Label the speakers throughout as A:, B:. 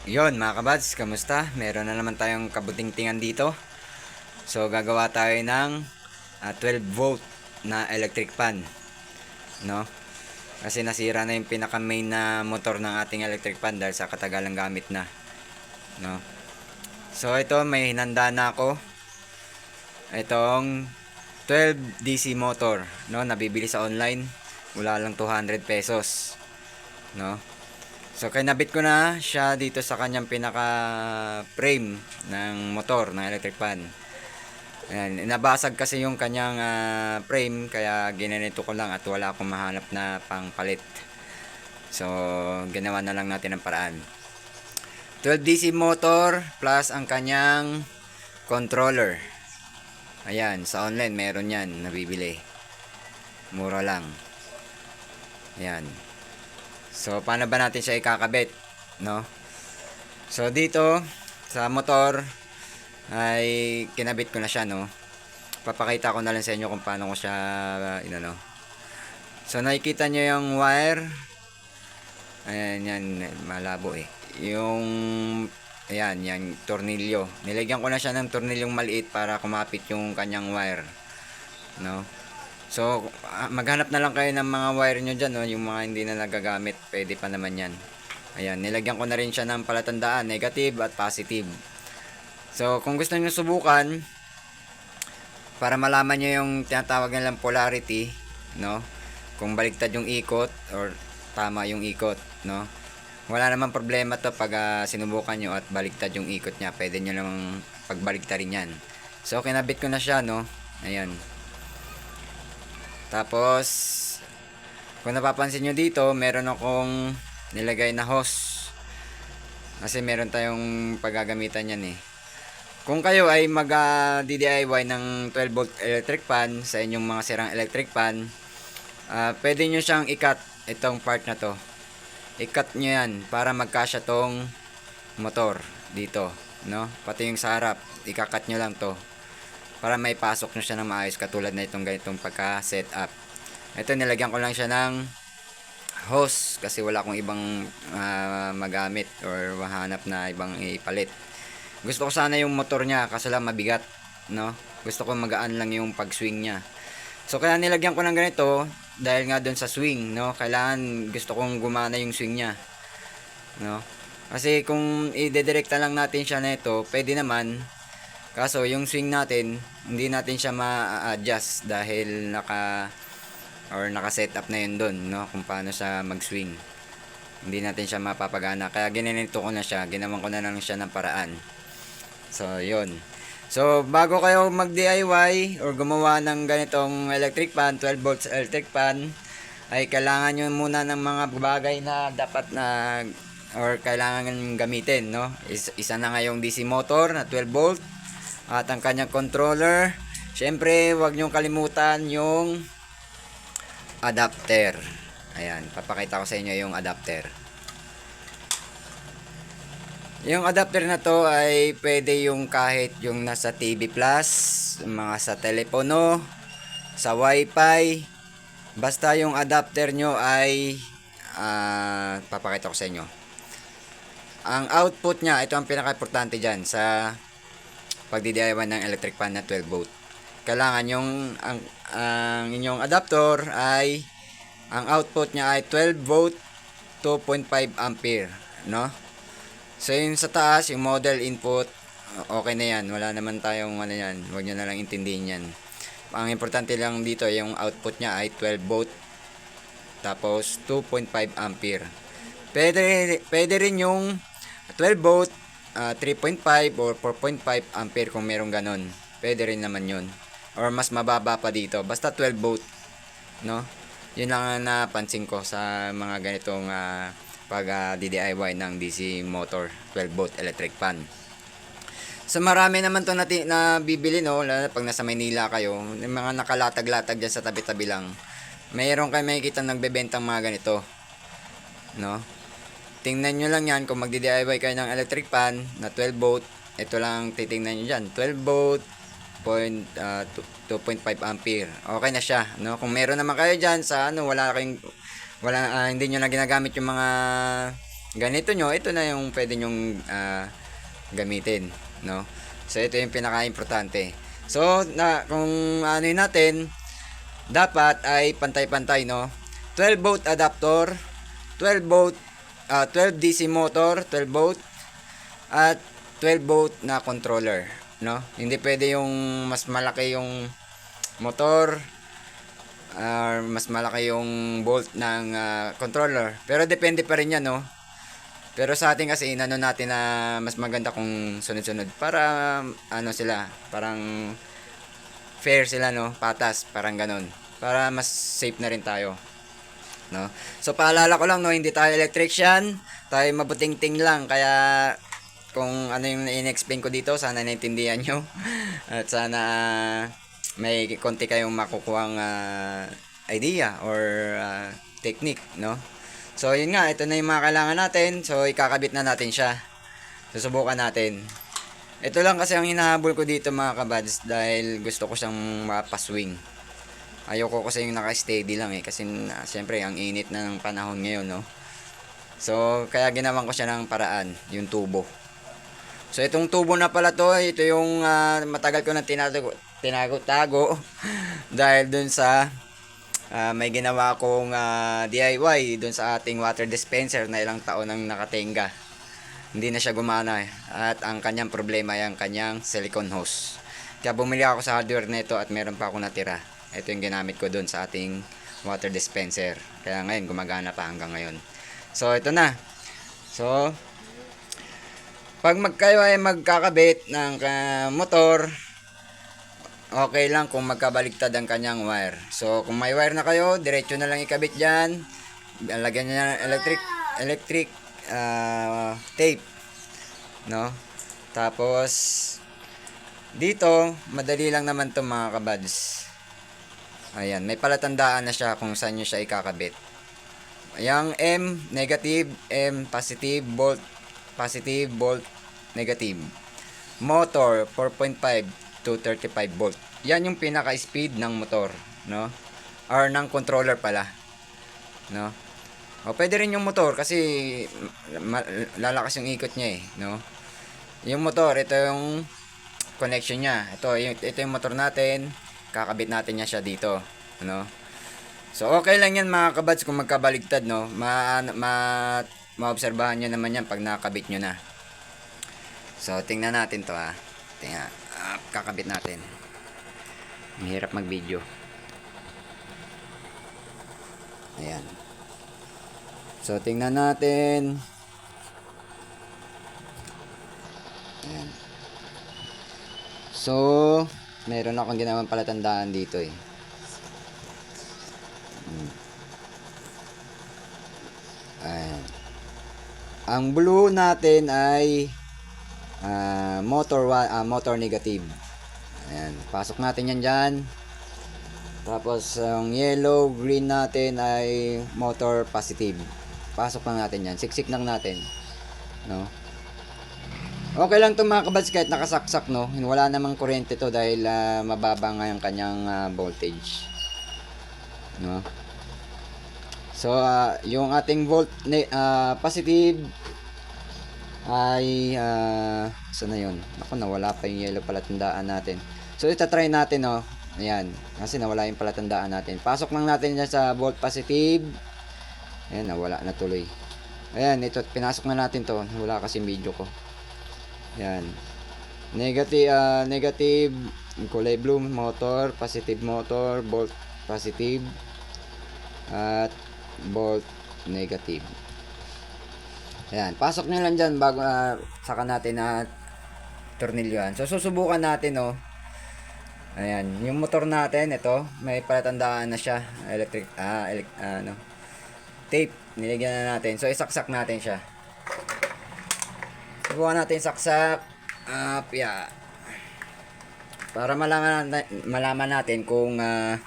A: Yon mga kabads, kamusta? Meron na naman tayong kabutingtingan dito. So gagawa tayo ng 12 volt na electric fan, no? Kasi nasira na yung pinaka main na motor ng ating electric fan dahil sa katagalang gamit na, no? So ito may hinanda na ako. Itong 12 DC motor, no? Nabibili sa online. Wala lang 200 pesos, no? So kinabit ko na siya dito sa kanyang pinaka frame ng motor ng electric fan. Ayan, nabasag kasi yung kanyang frame kaya ginanito ko lang at wala akong mahanap na pangpalit. So ginawa na lang natin ang paraan. 12 DC motor plus ang kanyang controller. Ayan, sa online meron yan, nabibili. Mura lang. Ayan. So paano ba natin siya ikakabit, no? So dito sa motor ay kinabit ko na siya, no. Papakita ko na lang sa inyo kung paano ko siya inano. So nakikita nyo yung wire. Ayan, yan malabo eh. Yung ayan, yung tornilyo. Nilagyan ko na siya ng tornilyong maliit para kumapit yung kanyang wire, no. So, maghanap na lang kayo ng mga wire nyo dyan, no? Yung mga hindi na nagagamit, pwede pa naman yan. Ayan, nilagyan ko na rin siya ng palatandaan, negative at positive. So, kung gusto nyo subukan, para malaman nyo yung tinatawag nilang polarity, no? Kung baliktad yung ikot, or tama yung ikot, no? Wala namang problema to pag sinubukan nyo at baliktad yung ikot nya. Pwede nyo namang pagbaliktarin yan. So, kinabit ko na siya, no? Ayan. Tapos, kung napapansin nyo dito, meron akong nilagay na hose. Kasi meron tayong paggagamitan yan eh. Kung kayo ay mag-DIY ng 12 volt electric fan sa inyong mga sirang electric fan, pwede nyo siyang i-cut itong part na to. I-cut nyo yan para magkasya tong motor dito, no? Pati yung sa harap, i-cut nyo lang to para may pasok nyo siya ng maayos katulad na itong ganitong pagka-setup. Ito nilagyan ko lang siya ng hose kasi wala akong ibang magamit or mahanap na ibang ipalit. Gusto ko sana yung motor niya kasi lang mabigat, no? Gusto ko magaan lang yung pag-swing niya. So kaya nilagyan ko ng ganito dahil nga doon sa swing, no? Kailangan gusto kong gumana yung swing niya, no? Kasi kung i-direkta lang natin siya nito, pwede naman. Kaso yung swing natin, hindi natin siya ma-adjust dahil naka-set up na yun doon, no? Kung paano siya mag-swing. Hindi natin siya mapapagana. Kaya ginanito ko na siya, ginawan ko na lang siya ng paraan. So, yun. So, bago kayo mag-DIY or gumawa ng ganitong electric fan, 12 volts electric fan, ay kailangan nyo muna ng mga bagay na dapat na or kailangan gamitin, no? Isa na nga yung DC motor na 12 volt at ang kanyang controller. Syempre, huwag nyo kalimutan yung adapter. Ayan, papakita ko sa inyo yung adapter. Yung adapter na to ay pwede yung kahit yung nasa TV Plus, mga sa telepono, sa Wi-Fi. Basta yung adapter nyo ay papakita ko sa inyo. Ang output nya, ito ang pinaka-importante dyan sa pagdi-DIY ng electric fan na 12 volt. Kailangan yung ang inyong adapter ay ang output nya ay 12 volt 2.5 ampere, no? So yung sa taas, yung model input, okay na yan. Wala naman tayong ano yan. Huwag nyo na lang intindihin yan. Ang importante lang dito, yung output nya ay 12 volt tapos 2.5 ampere. Pwede rin yung 12 volt 3.5 or 4.5 ampere kung merong ganon. Pwede rin naman yun. Or mas mababa pa dito. Basta 12 volt, no? Yun lang ang napansin ko sa mga ganitong pag DIY ng DC motor 12 volt electric fan. So marami naman to na bibili, no? Lalo pag nasa Maynila kayo, yung mga nakalatag-latag dyan sa tabi-tabi lang. Mayroon kayo makikita nagbebentang mga ganito, no? Tingnan nyo lang yan kung magdi-DIY kayo ng electric fan na 12 volt. Ito lang titingnan nyo dyan. 12 volt, 2.5 ampere. Okay na siya, no? Kung meron naman kayo dyan sa ano, hindi nyo na ginagamit yung mga ganito nyo, ito na yung pwede nyong gamitin, no? So ito yung pinaka-importante. So kung ano yun natin, dapat ay pantay-pantay, no? 12 volt adapter, 12 volt 12 DC motor, 12 volt at 12 volt na controller, no? Hindi pwede yung mas malaki yung motor mas malaki yung volt ng controller. Pero depende pa rin yan, no? Pero sa atin kasi inano natin na mas maganda kung sunod-sunod para ano sila, parang fair sila, no? Patas, parang ganon. Para mas safe na rin tayo, no? So paalala ko lang, no, hindi tayo electrician, tayo mabuting-ting lang, kaya kung ano yung in-explain ko dito, sana naintindihan nyo at sana may konti kayong makukuhang idea or technique, no? So yun nga, ito na yung mga kailangan natin. So ikakabit na natin siya. Susubukan natin. Ito lang kasi ang hinahabol ko dito, mga kabads, dahil gusto ko siyang mapaswing. Ayoko kasi yung naka-steady lang kasi siyempre ang init na ng panahon ngayon, no? So kaya ginawan ko siya ng paraan, yung tubo. So itong tubo na pala to, ito yung matagal ko na tinago-tago dahil dun sa may ginawa kong DIY dun sa ating water dispenser na ilang taon nang nakatenga. Hindi na siya gumana at ang kanyang problema ay ang kanyang silicone hose. Kaya bumili ako sa hardware nito at meron pa ako natira. Ito yung ginamit ko dun sa ating water dispenser. Kaya ngayon gumagana pa hanggang ngayon. So ito na. So pag kayo ay magkakabit ng motor, okay lang kung magkabaligtad ang kanyang wire. So kung may wire na kayo, diretso na lang ikabit dyan. Lagyan nyo ng electric tape, no? Tapos dito madali lang naman to, mga kabads. Ayan, may palatandaan na siya kung saan nyo siya ikakabit. Yang M negative, M positive, volt positive, volt negative. Motor 4.5 to 35 volt. Yan yung pinaka-speed ng motor, no? Or ng controller pala, no? O pwede rin yung motor kasi lalakas yung ikot niya no? Yung motor, ito yung connection niya. Ito yung motor natin. Kakabit natin niya siya dito, no? So okay lang yan, mga kabads, kung magkabaligtad, no? Maobserbahan nyo naman yan pag nakakabit nyo na. So tingnan natin to, tingnan, kakabit natin. Mahirap mag video. Ayan. So tingnan natin. Ayan. So meron akong ginawang palatandaan dito Ayan. Ang blue natin ay motor negative. Ayan, pasok natin yan dyan. Tapos ang yellow, green natin ay motor positive. Pasok lang natin yan, siksik lang natin, no? Okay lang to, mga kabads, kahit nakasaksak, no? Wala namang kuryente to dahil mababa nga yung kanyang voltage, no? So yung ating positive ay saan na yun? Ako, nawala pa yung yellow palatandaan natin. So itatry natin, no? Ayan, kasi nawala yung palatandaan natin. Pasok lang natin dyan sa volt positive. Ayan, nawala na tuloy. Ayan, ito, pinasok na natin to. Wala kasi video ko. Ayan, negative kulay blue motor, positive motor, volt positive at volt negative. Ayan, pasok nyo lang dyan bago saka natin na tornilyoan. So susubukan natin, ayan, yung motor natin, ito, may palatandaan na siya, tape, niligyan na natin. So isaksak natin siya. Subukan natin saksak, para malaman natin kung ano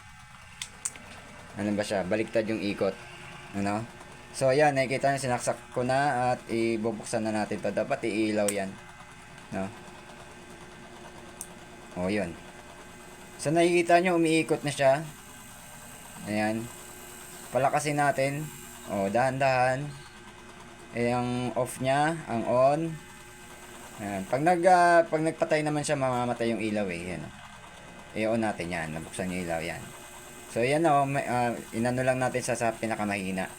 A: ba siya, baligtad yung ikot, ano? So ayan, nakikita nyo, sinaksak ko na at ibubuksan na natin to. Dapat iilaw yan, no? O yun. So nakikita nyo, umiikot na siya. Ayan, palakasin natin, dahan-dahan. ang off niya, ang on. Ayan. Pag nagpatay naman siya, mamamatay yung ilaw eh. Yan. I-on natin yan. Nabuksan yung ilaw yan. So, yan o. Inano lang natin sa pinakamahina.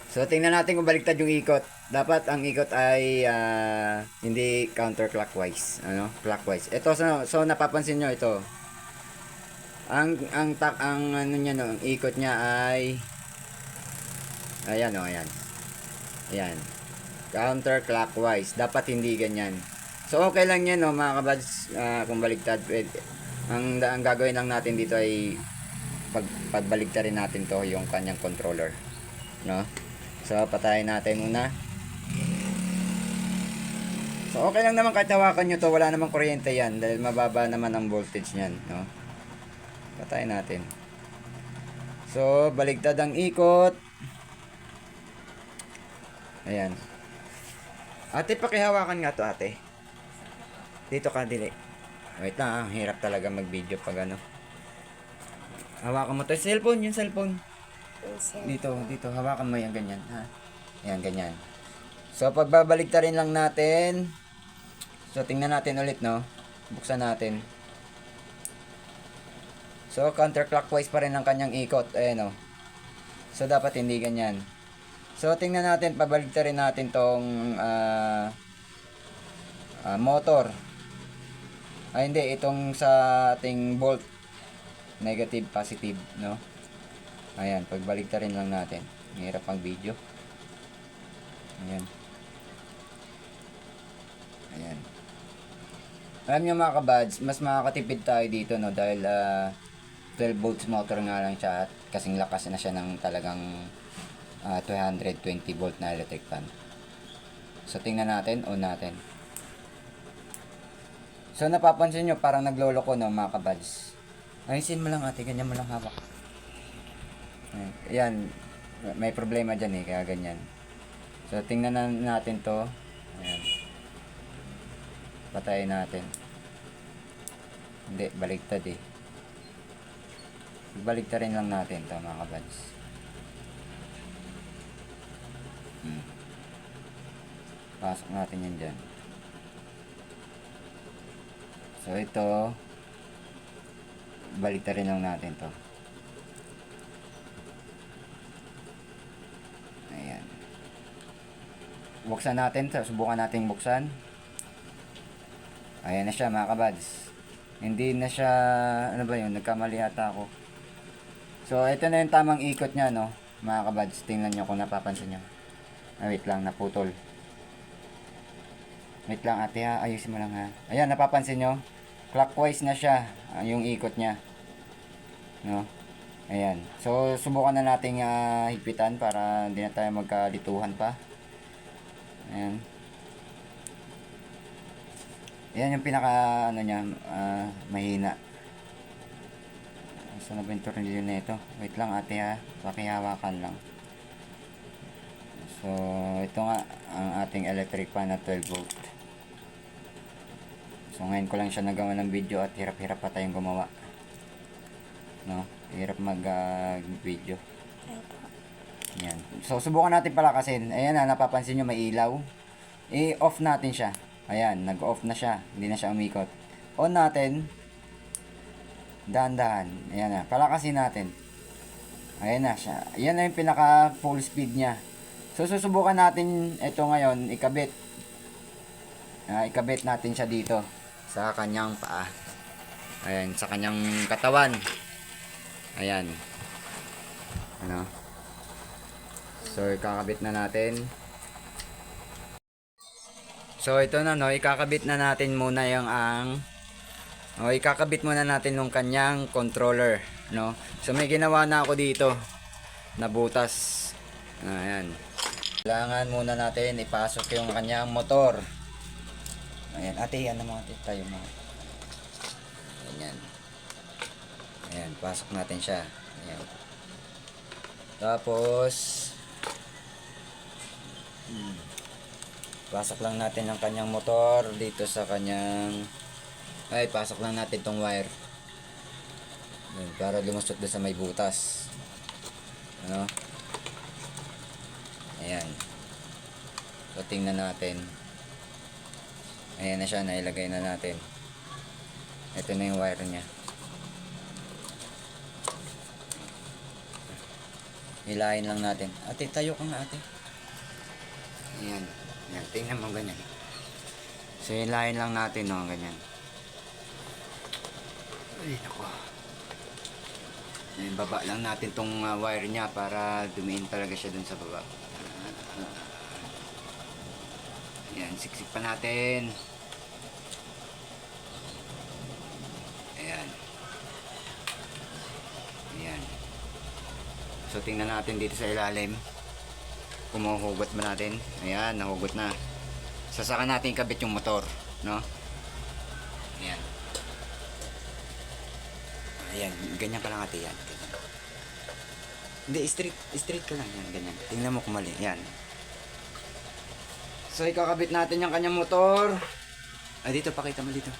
A: So, tingnan natin kung baliktad yung ikot. Dapat ang ikot ay hindi counterclockwise. Ano? Clockwise. Ito, so napapansin nyo ito. Ang ano niya no, ang ikot niya ay ayan o, ayan. Ayan. Counterclockwise. Dapat hindi ganyan. So, okay lang yan, no, mga kabads, kung baligtad. Ang gagawin lang natin dito ay pagbaligtarin natin to yung kanyang controller. No? So, patayin natin muna. So, okay lang naman kahit hawakan nyo to. Wala namang kuryente yan dahil mababa naman ang voltage nyan. No? Patayin natin. So, baligtad ang ikot. Ayan. Ate, pakihawakan nga to, ate. Dito ka, dili. Wait lang, hirap talaga mag-video pag ano. Hawakan mo to. Yung cellphone. Dito, hawakan mo yan, ganyan, ha. Ayan, ganyan. So, pagbabaligtarin lang natin. So, tingnan natin ulit, no. Buksan natin. So, counterclockwise pa rin ang kanyang ikot. Ayan, no. So, dapat hindi ganyan. So, tingnan natin, pabaligtarin natin tong motor. Ay, hindi. Itong sa ating volt. Negative, positive, no? Ayan, pagbaligtarin lang natin. Hirap ang video. Ayan. Ayan. Alam nyo mga kabads, mas makakatipid tayo dito, no? Dahil 12 volts motor nga lang siya at kasing lakas na siya ng talagang 220 volt na electric fan. So, tingnan natin, on natin. So, napapansin nyo, parang naglolo ko, no, mga kabads. Ayusin mo lang, ate, ganyan mo lang hawak. Ayan, may problema dyan eh, kaya ganyan. So, tingnan natin to. Ayan. Patayin natin. Hindi, baligtad eh. Baligtarin lang natin to, mga kabads. Pasok natin yan dyan. So, ito, baligtarin lang natin to. Ayan. Buksan natin to. Subukan natin buksan. Ayan na siya, mga kabads. Hindi na siya, ano ba yun, nagkamali ata ako. So, ito na yung tamang ikot niya, no, mga kabads. Tingnan nyo kung napapansin nyo. Wait lang, naputol. Wait lang, ate, ha. Ayusin mo lang, ha. Ayan, napapansin nyo. Clockwise na siya, yung ikot niya. No? Ayan. So, subukan na nating higpitan para hindi na tayo magkalituhan pa. Ayan. Ayan yung pinaka, ano niya, mahina. Saan na ba yung tornilyo na ito? Wait lang, ate, ha. Pakihawakan lang. So, ito nga, ang ating electric fan na 12 volt. So, ngayon ko lang siya nagawa ng video at hirap-hirap pa tayong gumawa. No? Hirap mag-video. Yan. So, subukan natin palakasin. Ayan na, napapansin nyo may ilaw. I-off natin siya. Ayan, nag-off na siya. Hindi na siya umikot. On natin. Dahan-dahan. Ayan na, palakasin natin. Ayan na siya. Ayan na yung pinaka full speed niya. So, susubukan natin ito ngayon, ikabit. Ikabit natin siya dito sa kanyang paa. Ayan, sa kanyang katawan. Ayan. Ano? So, ikakabit na natin. So, ito na, no. Ikakabit na natin muna yung ikakabit muna natin yung kanyang controller, no. So, may ginawa na ako dito na butas. Ayan. Kailangan muna natin ipasok yung kanyang motor. Ayan, ate, yan naman tayo mga. Ayan. Ayan, pasok natin siya. Ayan. Tapos, pasok lang natin ang kanyang motor dito sa kanyang, pasok lang natin tong wire. Ayan, para lumusot doon sa may butas. Ano? Ayan. So, tingnan natin. Ayan na siya, nailagay na natin. Ito na yung wire niya. Hilahin lang natin. Ate, tayo ka nga, ate. Ayan. Ayan, tingnan mo ganyan. So, hilahin lang natin, no, ganyan. Ay, naku. Ayan, baba lang natin tong wire niya para dumiin talaga siya dun sa baba. Ayan, siksik pa natin. Ayan. Ayan. So, tingnan natin dito sa ilalim. Kung mahuhugot ba natin. Ayan, nahugot na. Sasaka natin ikabit yung motor, no? Ayan. Ayan, ganyan ka lang ate, yan. Ganyan. Hindi, straight ka lang, yan, ganyan. Tingnan mo kung mali, yan. So, ikakabit natin yung kanyang motor. Ay, dito, pakita mo dito.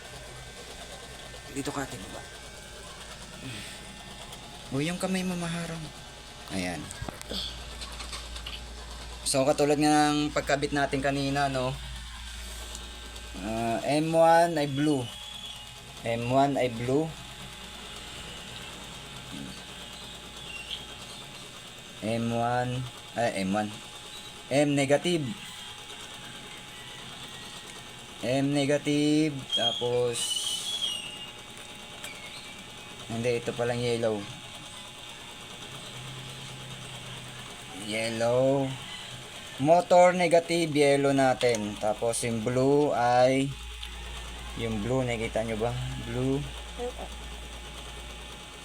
A: Dito ka ate, baba. O, yung kamay mo maharang. Ayan. So, katulad nga ng pagkabit natin kanina, no? M1 ay blue. M1 ay blue. M1 ay M1. M negative. M negative. Tapos hindi, ito palang yellow. Yellow. Motor negative, yellow natin. Tapos yung blue ay yung blue, nakikita nyo ba? Blue.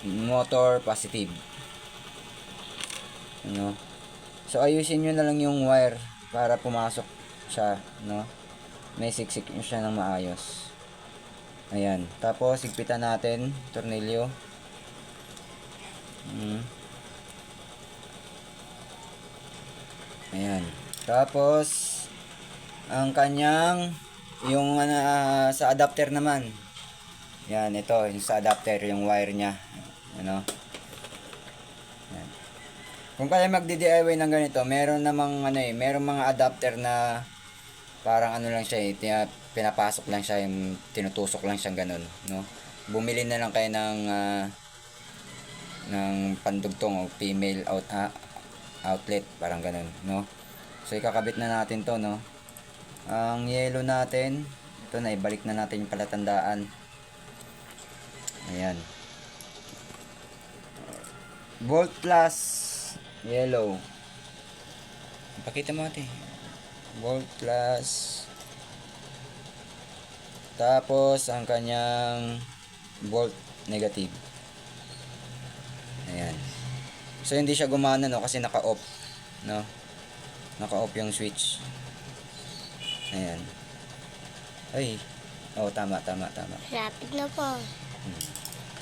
A: Motor positive. No? So ayusin nyo na lang yung wire para pumasok siya, no? May siksik nyo siya ng maayos. Ayan. Tapos higpitan natin tornilyo. Ayan. Tapos ang kanyang yung sa adapter naman. Yan, ito yung sa adapter, yung wire niya. Ano? Yan. Kung kaya magdi-DIY ng ganito, meron namang merong mga adapter na parang ano lang siya, pinapasok lang siya, yung tinutusok lang siyang ganun, no? Bumili na lang kayo ng pandugtong o female outlet, parang ganun, no? So ikakabit na natin to, no? Ang yellow natin, ito na, ibalik na natin yung palatandaan. Ayan. Volt plus yellow. Pakita mo ate. Volt plus. Tapos ang kanyang volt negative. Ayan. So hindi siya gumana, no, kasi naka-off, no? Naka-off yung switch. Ayan. Ay. Oh, tama.
B: Rapid na po.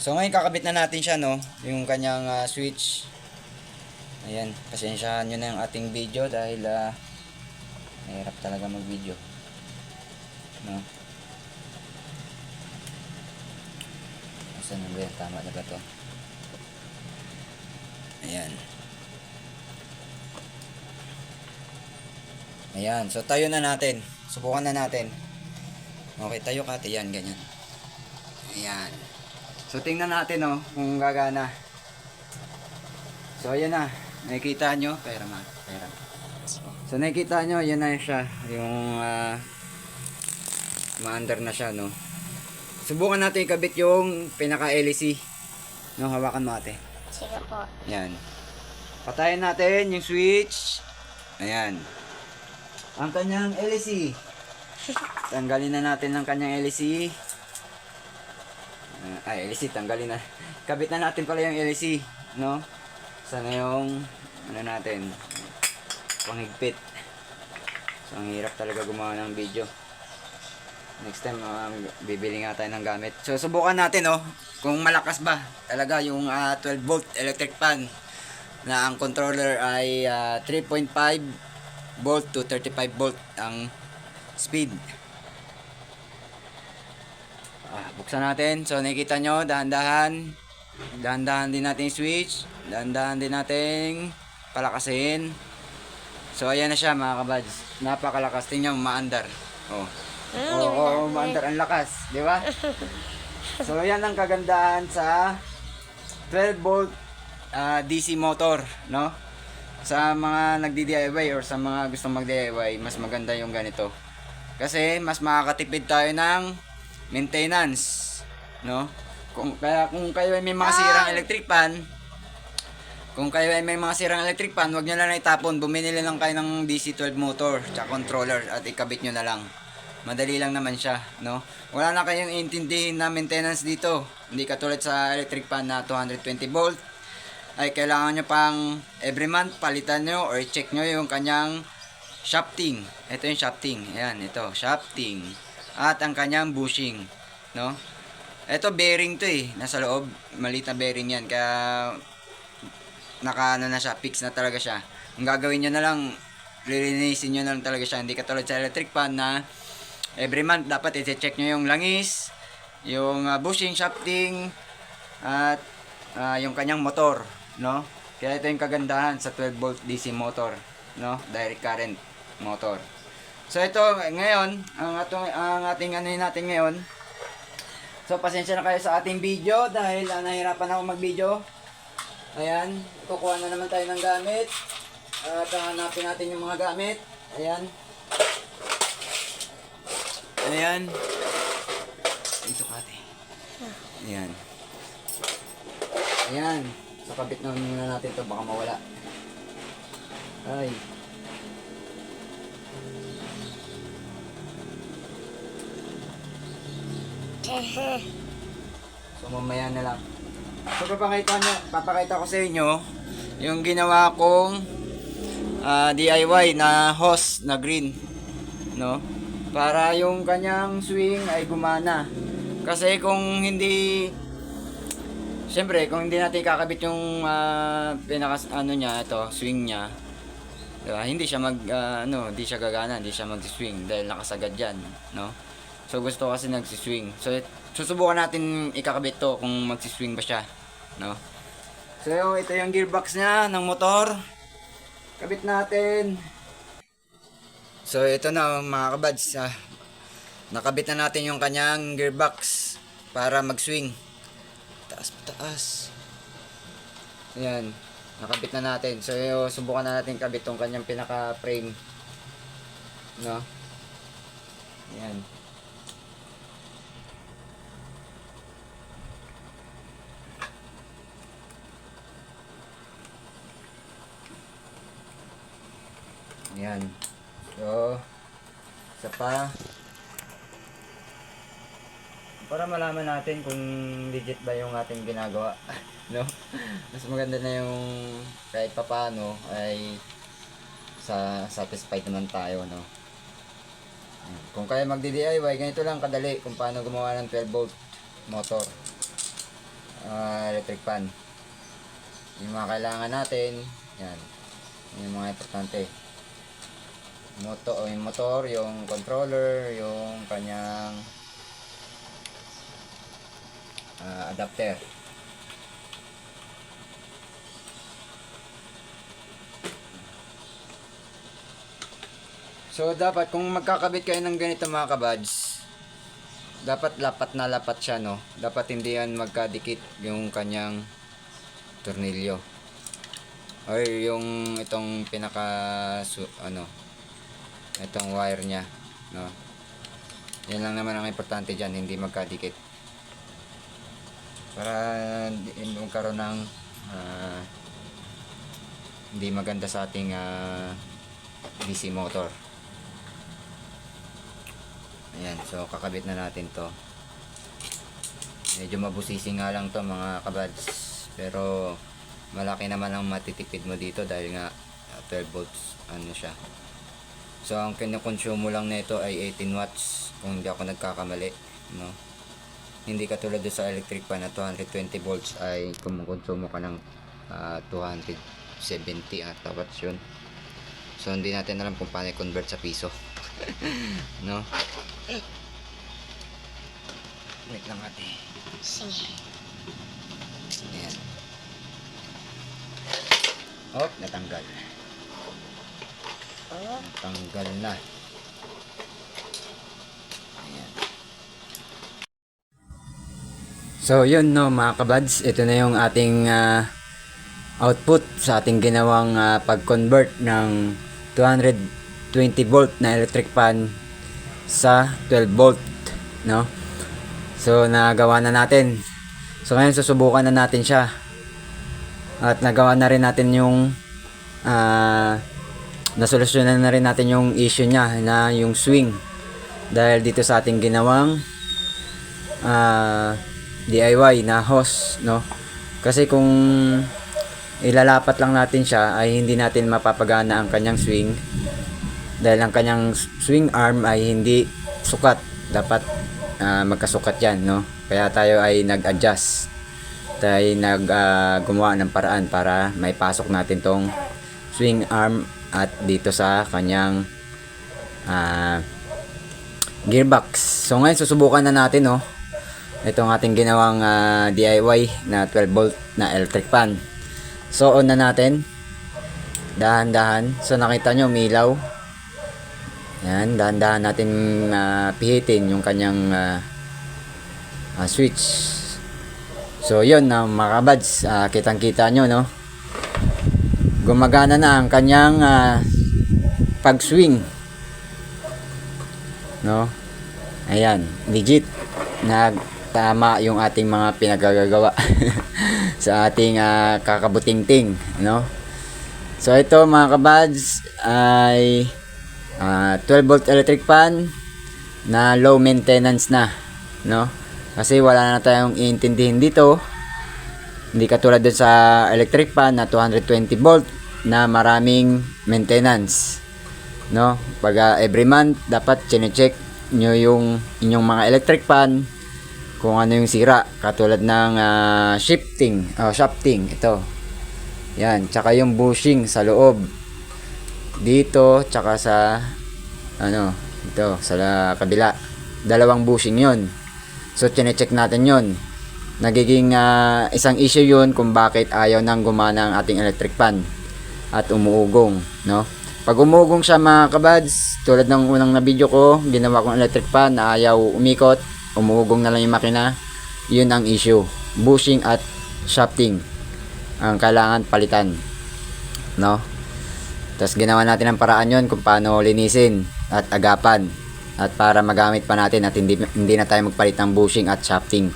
A: So ngayon kakabit na natin siya, no, yung kanyang switch. Ayan, pasensyahan nyo na yung ating video dahil mahirap talaga mag video, no? Asan na ba yan? Tama na ba to? Ayan. Ayan, so tayo na natin. Subukan na natin. Okay, tayo ka. Ayan, ganyan. Ayan. So tingnan natin, no, kung gagana. So ayan na. Nakikita nyo. Pera. So nakikita nyo, yan na siya. Yung ma-under na siya, no. Subukan natin ikabit yung pinaka-LEC. No, hawakan mo ate.
B: Sige po.
A: Ayan. Patayin natin yung switch. Ayan. Ang kanyang LEC. Tanggalin na natin ang kanyang LEC. LEC, tanggalin na. Kabit na natin pala yung LEC, no? Sana yung ano natin, panghigpit. So ang hirap talaga gumawa ng video. Next time bibili nga tayo ng gamit. So subukan natin, no, kung malakas ba talaga yung 12 volt electric fan na ang controller ay 3.5 volt to 35 volt ang speed. Buksan natin. So nakikita nyo, dahan-dahan din natin yung switch, dahan-dahan din natin palakasin. So ayan na siya mga kabads. Napakalakas. Tingnan mo, maandar. Oh.
B: Mm,
A: Oo, maandar ang lakas, di ba? So yan ang kagandahan sa 12 volt DC motor, no? Sa mga nagdi-DIY or sa mga gustong mag-DIY, mas maganda yung ganito. Kasi mas makakatipid tayo ng maintenance, no? Kung kayo ay may mga sirang electric pan, wag nyo na lang itapon. Bumili lang kayo ng DC-12 motor tsaka controller at ikabit nyo na lang. Madali lang naman siya, no? Wala na kayong intindihin na maintenance dito. Hindi katulad sa electric pan na 220 volt. Ay kailangan nyo pang every month palitan nyo or check nyo yung kanyang shafting. Ito yung shafting. Ayan, ito, shafting. At ang kanyang bushing, no? Ito bearing to eh, nasa loob. Maliit na bearing yan. Kaya naka ano na siya, fix na talaga siya. Ang gagawin nyo na lang, lilinisin nyo na lang talaga siya. Hindi katulad sa electric pan na every month dapat i-check nyo yung langis, yung bushing, shafting, at yung kanyang motor, no? Kaya ito yung kagandahan sa 12 volt DC motor, no? Direct current motor. So ito ngayon, ang ating ano natin ngayon. So pasensya na kayo sa ating video dahil nahirapan ako mag-video. Ayan, kukuha na naman tayo ng gamit. At hanapin natin yung mga gamit. Ayan. Ayan. Dito kate. Ayan. Ayan. So kabit na muna natin to, baka mawala. Ay. So mamaya na lang. So papakita ko sa inyo yung ginawa kong DIY na hose na green, no? Para yung kanyang swing ay gumana. Kasi kung hindi, siyempre kung hindi natin kakabit yung niya, ito, swing niya, diba? Hindi siya hindi siya gagana, hindi siya mag-swing dahil nakasagad yan, no? So gusto ko kasi nagsiswing. So susubukan natin ikakabit to kung magsiswing ba siya, no? So ito yung gearbox niya ng motor. Kabit natin. So ito na mga kabads, nakabit na natin yung kanyang gearbox para mag-swing. Taas. Ayan, nakabit na natin. So subukan na natin kabit tong kanyang pinaka-frame, no? Ayan. Ayan. So, isa pa. Para malaman natin kung legit ba yung ating ginagawa. No? Mas maganda na yung kahit papano ay satisfied naman tayo, no? Kung kaya magdi-DIY, ganito lang kadali kung paano gumawa ng 12 volt motor. Electric pan. Yung mga kailangan natin, yan. Yung mga importante. Yung motor, yung controller, yung kanyang adapter. So dapat kung magkakabit kayo ng ganito mga kabads, dapat lapat na lapat siya, no? Dapat hindi yan magkadikit yung kanyang tornilyo. Or yung itong itong wire niya, no? Yan lang naman ang importante diyan, hindi magkadikit. Para hindi magkaroon ng hindi maganda sa ating DC motor. Ayan, so kakabit na natin to. Medyo mabusisi nga lang to mga kabads, pero malaki naman ang matitipid mo dito dahil nga 12 volts ano siya. So ang kinokonsumo lang nito ay 18 watts kung hindi ako nagkakamali, no? Hindi katulad sa electric pan na 220 volts ay kumukonsumo ka ng 270 at watts yun. So hindi natin alam kung paano i-convert sa piso. No? Wait lang ate.
B: Sige.
A: Ayan. Oh, natanggal. Tanggal na. Ayan. So yun no mga kabads, ito na yung ating output sa ating ginawang pag-convert ng 220 volt na electric fan sa 12 volt, no? So nagawa na natin. So ngayon susubukan na natin siya. At nagawa na rin natin yung nasolusyonan na rin natin yung issue niya na yung swing dahil dito sa ating ginawang DIY na hose, no? Kasi kung ilalapat lang natin siya ay hindi natin mapapagana ang kanyang swing dahil ang kanyang swing arm ay hindi sukat. Dapat magkasukat yan, no? Kaya tayo ay nag-adjust, tayo gumawa ng paraan para may pasok natin tong swing arm at dito sa kanyang gearbox. So ngayon susubukan na natin, no, itong ating ginawang DIY na 12 volt na electric fan. So on na natin, dahan-dahan. So nakita nyo umilaw. Yan, dahan-dahan natin pihitin yung kanyang switch. So yun na mga kabads, kitang-kita nyo, no, gumagana na ang kanyang pag-swing, no. Ayan, legit nagtama yung ating mga pinagagagawa sa ating kakabutingting, no. So ito mga kabads ay 12 volt electric fan na low maintenance na, no, kasi wala na tayong iintindihin dito. Hindi katulad dun sa electric fan na 220 volt na maraming maintenance, no. Pag every month dapat chine-check nyo yung inyong mga electric fan kung ano yung sira, katulad ng shafting ito, yan, tsaka yung bushing sa loob dito, tsaka sa ito sa kabila, dalawang bushing yon. So chine-check natin yon. Nagiging isang issue yun kung bakit ayaw nang gumana ang ating electric fan at umuugong, no. Pag umuugong siya mga kabads, tulad ng unang na video ko, ginawa kong electric fan na ayaw umikot, umuugong na lang yung makina, yun ang issue. Bushing at shafting ang kailangan palitan, no. Tapos ginawa natin ang paraan yun kung paano linisin at agapan at para magamit pa natin at hindi na tayo magpalit ng bushing at shafting.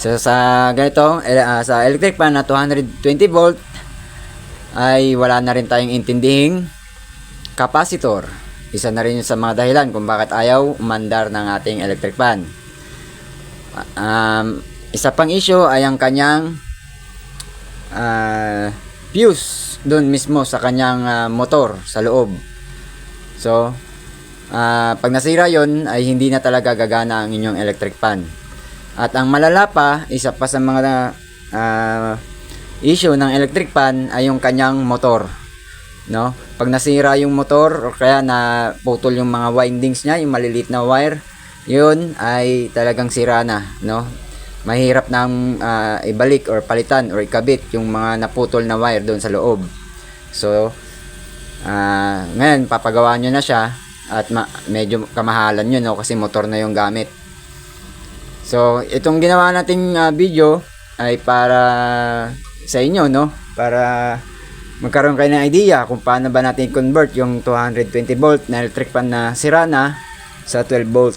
A: So sa ganito, sa electric fan na 220 volt ay wala na rin tayong intindihing capacitor. Isa na rin yun sa mga dahilan kung bakit ayaw umandar ng ating electric fan. Isa pang issue ay ang kanyang fuse doon mismo sa kanyang motor sa loob. So pag nasira yon ay hindi na talaga gagana ang inyong electric fan. At ang malala pa, isa pa sa mga issue ng electric fan ay yung kanyang motor, no. Pag nasira yung motor o kaya na putol yung mga windings niya, yung maliliit na wire, yun ay talagang sira na, no. Mahirap nang ibalik or palitan or ikabit yung mga naputol na wire doon sa loob. So ngayon papagawa nyo na siya at medyo kamahalan yun, no, kasi motor na yung gamit. So itong ginawa nating video ay para sa inyo, no, para magkaroon kayo ng idea kung paano ba natin convert yung 220 volt na electric fan na sira na sa 12 volt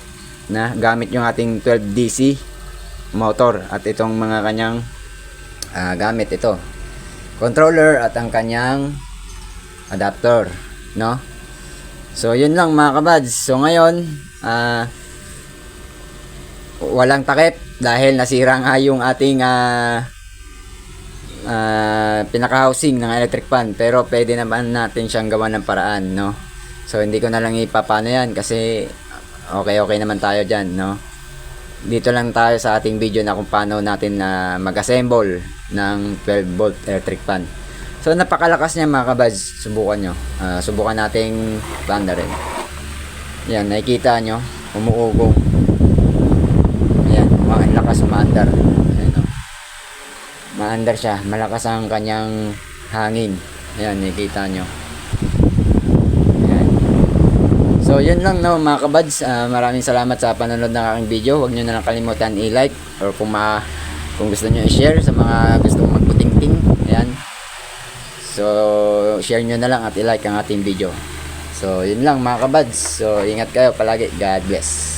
A: na gamit yung ating 12 DC motor at itong mga kanyang gamit, ito controller at ang kanyang adapter, no. So yun lang mga kabads. So ngayon walang takip dahil nasira nga yung ating pinaka-housing ng electric fan, pero pwede naman natin siyang gawa ng paraan, no. So hindi ko na lang ipapano yan kasi okay naman tayo dyan, no. Dito lang tayo sa ating video na kung paano natin mag-assemble ng 12 volt electric fan. So napakalakas niya mga kabads, subukan nyo. Subukan nating bandarin. Yan, nakikita nyo, umuugong. Ayan, lakas umaandar. Ayan, oh. Maandar siya, malakas ang kanyang hangin. Ayan, nakikita nyo. Ayan. So yun lang no mga kabads. Maraming salamat sa panonood ng aking video. Huwag nyo na lang kalimutan i-like or kung gusto nyo i-share sa mga gustong magputing-ting. Ayan. So share nyo na lang at i-like ang ating video. So yun lang mga kabads. So ingat kayo palagi. God bless.